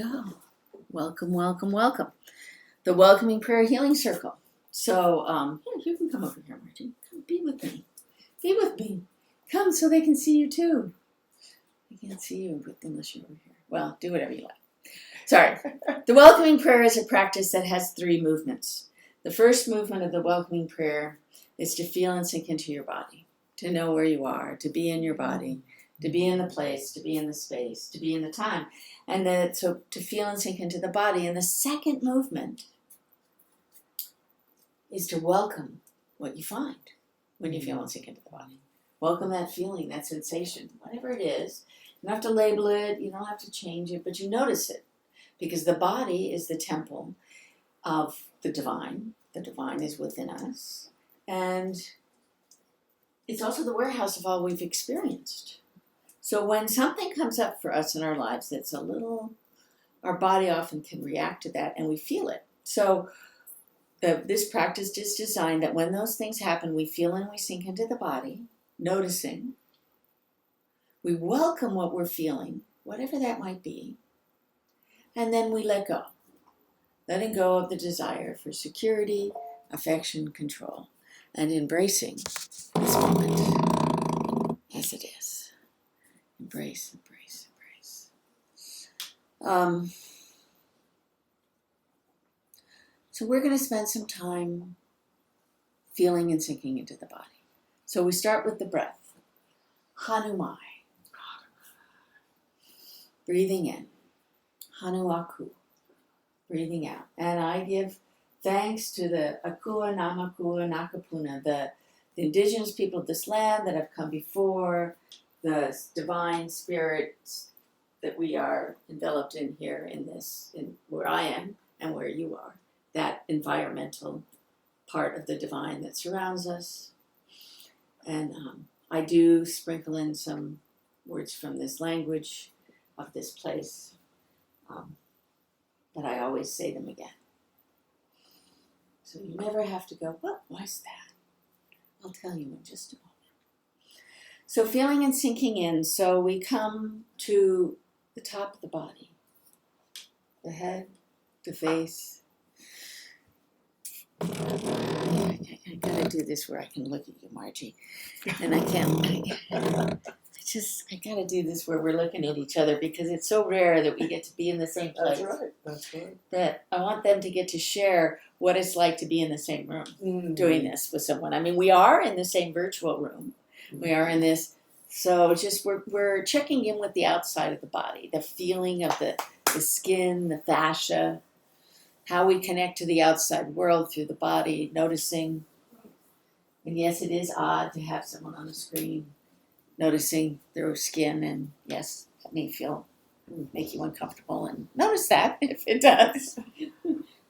Oh, welcome, welcome, welcome. The Welcoming Prayer Healing Circle. So, here, you can come over here, Margie. Come be with me. Be with me. Come so they can see you too. They can't see you unless you're over here. Well, do whatever you like. Sorry. The Welcoming Prayer is a practice that has 3 movements. The first movement of the Welcoming Prayer is to feel and sink into your body, to know where you are, to be in your body, to be in the place, to be in the space, to be in the time. And then, so to feel and sink into the body. And the second movement is to welcome what you find when you feel and sink into the body. Welcome that feeling, that sensation, whatever it is. You don't have to label it, you don't have to change it, but you notice it. Because the body is the temple of the divine. The divine is within us. And it's also the warehouse of all we've experienced. So when something comes up for us in our lives that's a little, our body often can react to that and we feel it. So this practice is designed that when those things happen, we feel and we sink into the body, noticing. We welcome what we're feeling, whatever that might be. And then we let go. Letting go of the desire for security, affection, control, and embracing this moment as it is. Embrace, embrace, embrace. So we're going to spend some time feeling and sinking into the body. So we start with the breath. Hanumai. Breathing in. Hanuaku. Breathing out. And I give thanks to the Akua, Namakua, Nakapuna, the indigenous people of this land that have come before, the divine spirits that we are enveloped in here in where I am and where you are, that environmental part of the divine that surrounds us. And I do sprinkle in some words from this language of this place, but I always say them again. So you never have to go, what was that? I'll tell you in just a moment. So feeling and sinking in, so we come to the top of the body, the head, the face. I gotta do this where I can look at you, Margie. And I gotta do this where we're looking at each other because it's so rare that we get to be in the same place. That's right. That I want them to get to share what it's like to be in the same room doing this with someone. I mean, we are in the same virtual room. We are in this, so just we're checking in with the outside of the body, the feeling of the skin, the fascia, how we connect to the outside world through the body, noticing. And yes, it is odd to have someone on the screen noticing their skin, and yes, that may make you uncomfortable, and notice that if it does.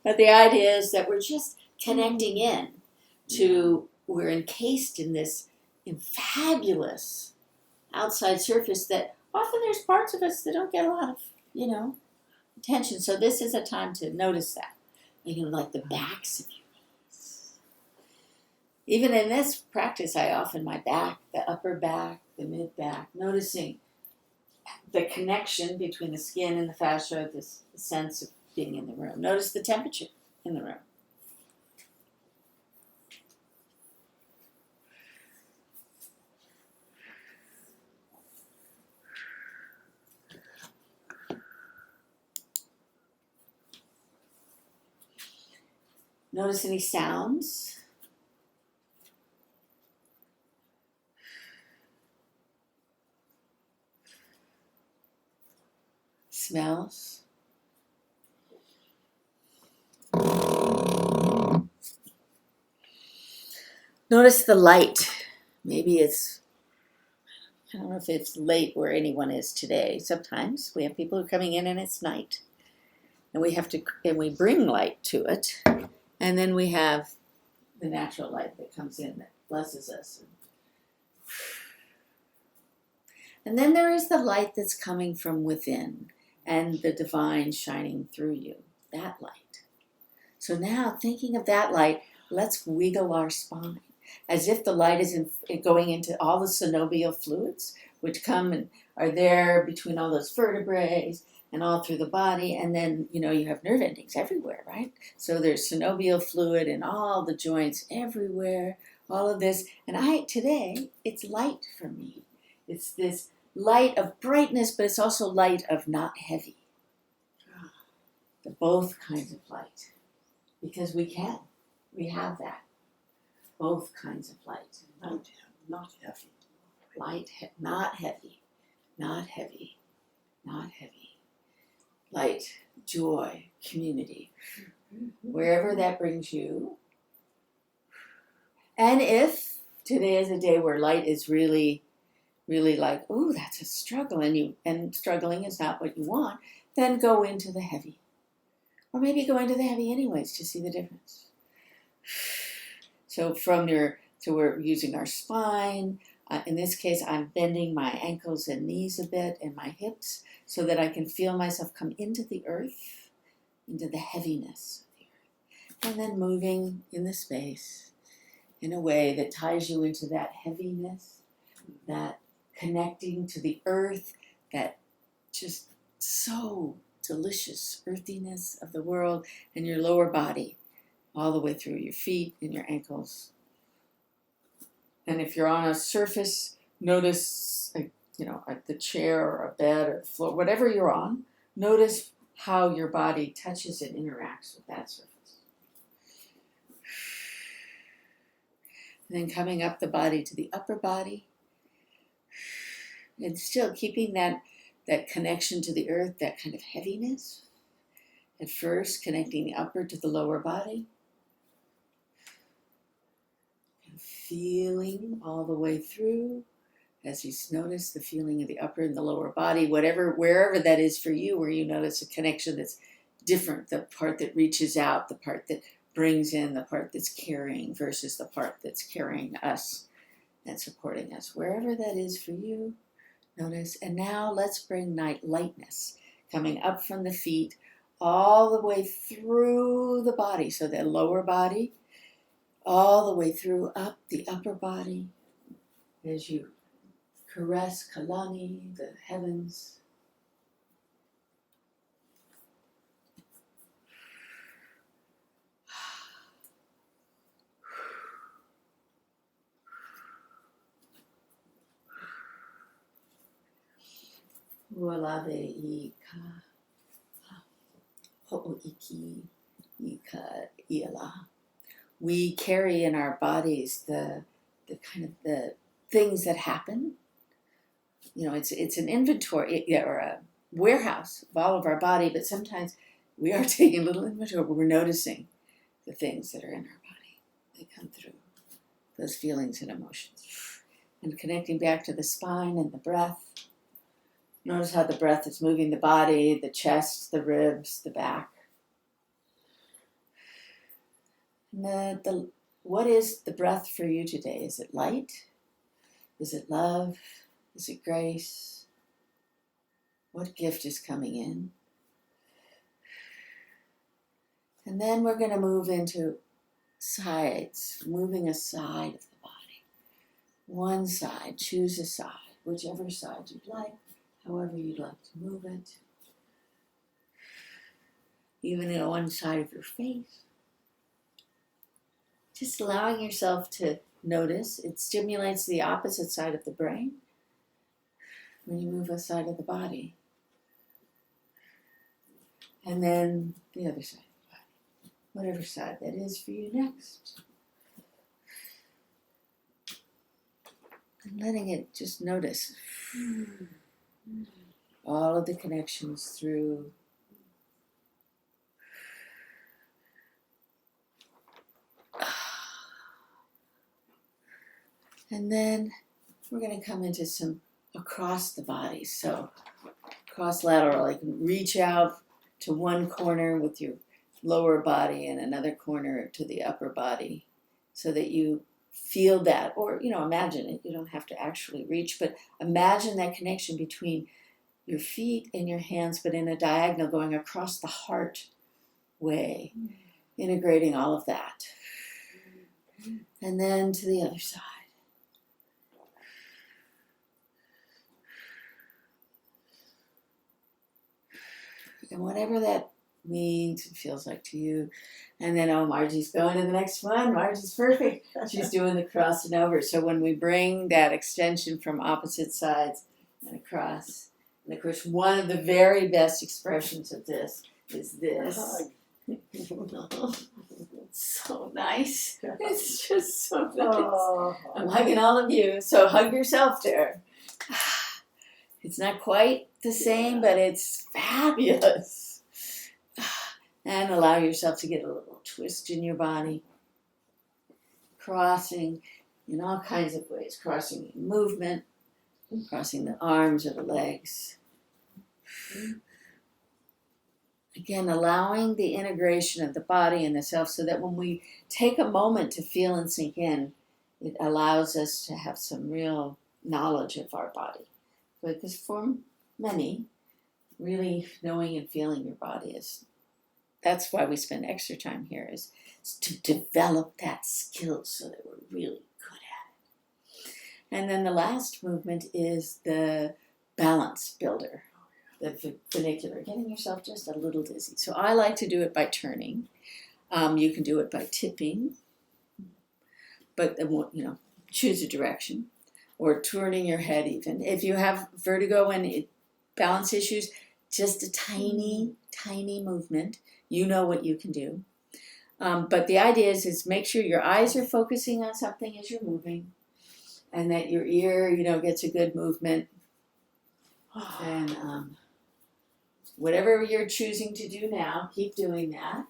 But the idea is that we're just connecting in to, we're encased in this fabulous outside surface that often there's parts of us that don't get a lot of, attention. So this is a time to notice that. Like the backs of your knees. Even in this practice, I often my back, the upper back, the mid back, noticing the connection between the skin and the fascia, this sense of being in the room. Notice the temperature in the room. Notice any sounds. Smells. Notice the light. Maybe I don't know if it's late where anyone is today. Sometimes we have people who are coming in and it's night. And we bring light to it. And then we have the natural light that comes in that blesses us. And then there is the light that's coming from within and the divine shining through you, that light. So now, thinking of that light, let's wiggle our spine as if the light is going into all the synovial fluids, which come and are there between all those vertebrae, and all through the body. And then, you have nerve endings everywhere, right? So there's synovial fluid in all the joints everywhere, all of this. And today, it's light for me. It's this light of brightness, but it's also light of not heavy. The both kinds of light. Because we have that. Both kinds of light. Not heavy. Not heavy. Not heavy. Not heavy. Light, joy, community. Wherever that brings you. And if today is a day where light is really, really like, ooh, that's a struggle, and struggling is not what you want, then go into the heavy. Or maybe go into the heavy anyways to see the difference. So we're using our spine. In this case, I'm bending my ankles and knees a bit and my hips so that I can feel myself come into the earth, into the heaviness of the earth. And then moving in the space in a way that ties you into that heaviness, that connecting to the earth, that just so delicious earthiness of the world, and your lower body all the way through your feet and your ankles. And if you're on a surface, notice, the chair or a bed or the floor, whatever you're on, notice how your body touches and interacts with that surface. And then coming up the body to the upper body, and still keeping that connection to the earth, that kind of heaviness. At first, connecting the upper to the lower body. And feeling all the way through as you notice the feeling of the upper and the lower body, wherever that is for you, where you notice a connection that's different, the part that reaches out, the part that brings in, the part that's carrying versus the part that's carrying us and supporting us. Wherever that is for you, notice. And now let's bring lightness coming up from the feet all the way through the body. So the lower body, all the way through up the upper body as you caress Kalani, the heavens. Ualave ika, ho'oiki ika iala. We carry in our bodies the kind of the things that happen. It's an inventory or a warehouse of all of our body, but sometimes we are taking a little inventory, but we're noticing the things that are in our body. They come through, those feelings and emotions. And connecting back to the spine and the breath. Notice how the breath is moving the body, the chest, the ribs, the back. And what is the breath for you today? Is it light? Is it love? Is it grace? What gift is coming in? And then we're going to move into sides, moving a side of the body. One side, choose a side, whichever side you'd like. However you'd like to move it. Even on one side of your face. Just allowing yourself to notice. It stimulates the opposite side of the brain when you move a side of the body. And then the other side of the body. Whatever side that is for you next. And letting it just notice. All of the connections through. And then we're going to come into some across the body. So cross lateral, you can reach out to one corner with your lower body and another corner to the upper body so that you feel that, or imagine it. You don't have to actually reach, but imagine that connection between your feet and your hands, but in a diagonal going across the heart way, integrating all of that. And then to the other side. And whatever that means and feels like to you. And then, oh, Margie's going to the next one. Margie's perfect. She's doing the cross and over. So when we bring that extension from opposite sides and across, and of course, one of the very best expressions of this is this. So nice. It's just so nice. Oh. I'm hugging all of you. So hug yourself there. It's not quite the same, but it's fabulous. And allow yourself to get a little twist in your body. Crossing in all kinds of ways. Crossing in movement, crossing the arms or the legs. Again, allowing the integration of the body and the self so that when we take a moment to feel and sink in, it allows us to have some real knowledge of our body. Because for many, really knowing and feeling your body that's why we spend extra time here, is to develop that skill so that we're really good at it. And then the last movement is the balance builder, the funicular, getting yourself just a little dizzy. So I like to do it by turning. You can do it by tipping, but choose a direction, or turning your head even. If you have vertigo and balance issues, just a tiny, tiny movement. You know what you can do. But the idea is make sure your eyes are focusing on something as you're moving, and that your ear, gets a good movement. And whatever you're choosing to do now, keep doing that.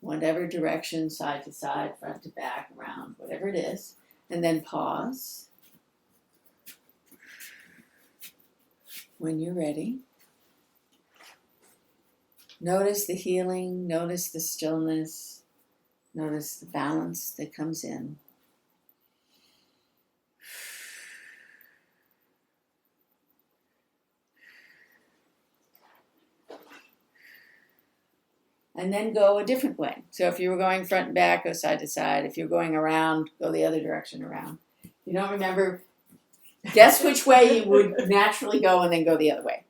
Whatever direction, side to side, front to back, around, whatever it is. And then pause when you're ready. Notice the healing, notice the stillness, notice the balance that comes in. And then go a different way. So if you were going front and back, go side to side. If you're going around, go the other direction around. If you don't remember, guess which way you would naturally go and then go the other way.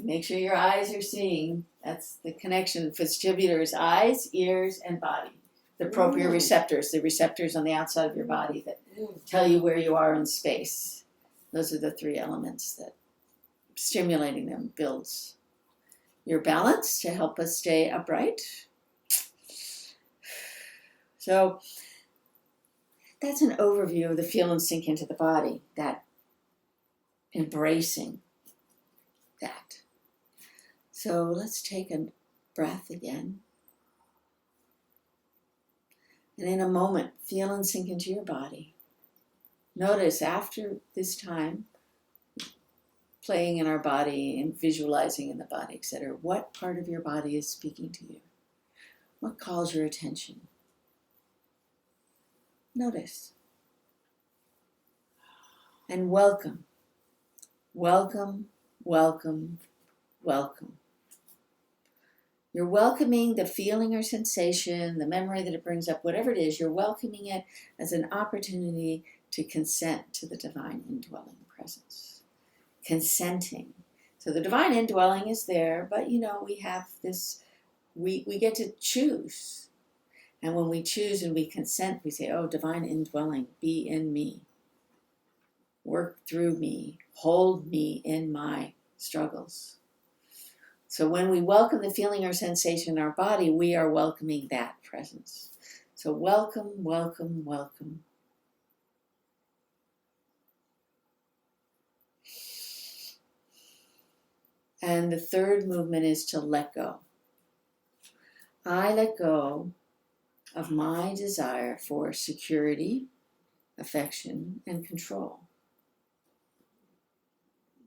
Make sure your eyes are seeing. That's the connection. Vestibular is eyes, ears, and body. The proprioceptors, the receptors on the outside of your body that tell you where you are in space. Those are the three elements that stimulating them builds your balance to help us stay upright. So that's an overview of the feel and sink into the body, that embracing that. So let's take a breath again. And in a moment, feel and sink into your body. Notice after this time, playing in our body and visualizing in the body, etc., what part of your body is speaking to you? What calls your attention? Notice. And welcome. Welcome, welcome, welcome. You're welcoming the feeling or sensation, the memory that it brings up, whatever it is, you're welcoming it as an opportunity to consent to the divine indwelling presence. Consenting. So the divine indwelling is there, but we have this, we get to choose. And when we choose and we consent, we say, oh, divine indwelling, be in me. Work through me. Hold me in my struggles. So when we welcome the feeling or sensation in our body, we are welcoming that presence. So welcome, welcome, welcome. And the third movement is to let go. I let go of my desire for security, affection, and control.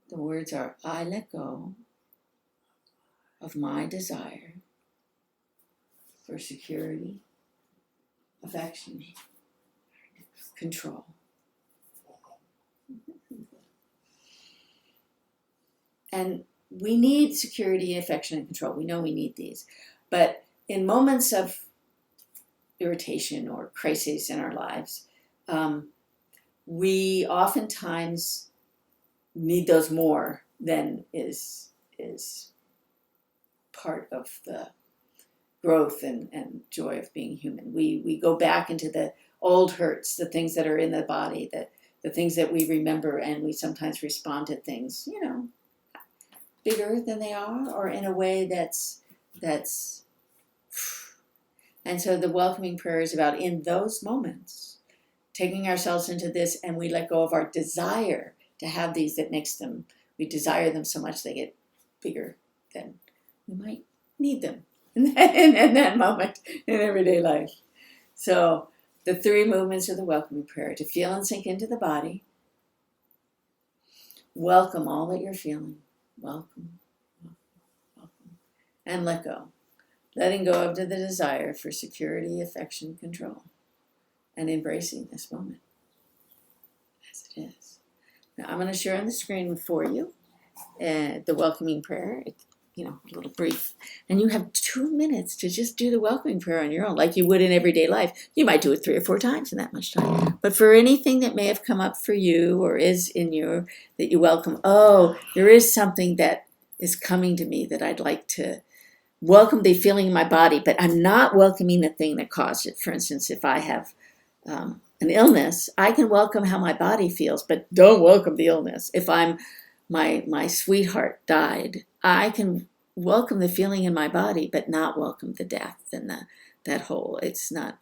The words are, I let go of my desire for security, affection, control. And we need security, affection, and control. We know we need these. But in moments of irritation or crises in our lives, we oftentimes need those more than is part of the growth and joy of being human. We go back into the old hurts, the things that are in the body, the things that we remember, and we sometimes respond to things, bigger than they are, or in a way that's and so the welcoming prayer is about, in those moments, taking ourselves into this, and we let go of our desire to have these that makes them, we desire them so much they get bigger than we might need them in that moment in everyday life. So the 3 movements of the welcoming prayer: to feel and sink into the body, welcome all that you're feeling, welcome, and let go. Letting go of the desire for security, affection, control, and embracing this moment as it is. Now I'm going to share on the screen for you the welcoming prayer. It's, a little brief. And you have 2 minutes to just do the welcoming prayer on your own, like you would in everyday life. You might do it 3 or 4 times in that much time. But for anything that may have come up for you or is in you that you welcome, there is something that is coming to me that I'd like to welcome the feeling in my body, but I'm not welcoming the thing that caused it. For instance, if I have an illness, I can welcome how my body feels, but don't welcome the illness. If my sweetheart died, I can welcome the feeling in my body, but not welcome the death and that whole. It's not.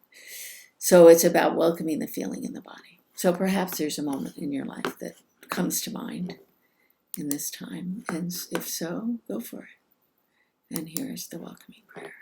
So it's about welcoming the feeling in the body. So perhaps there's a moment in your life that comes to mind in this time, and if so, go for it. And here is the welcoming prayer.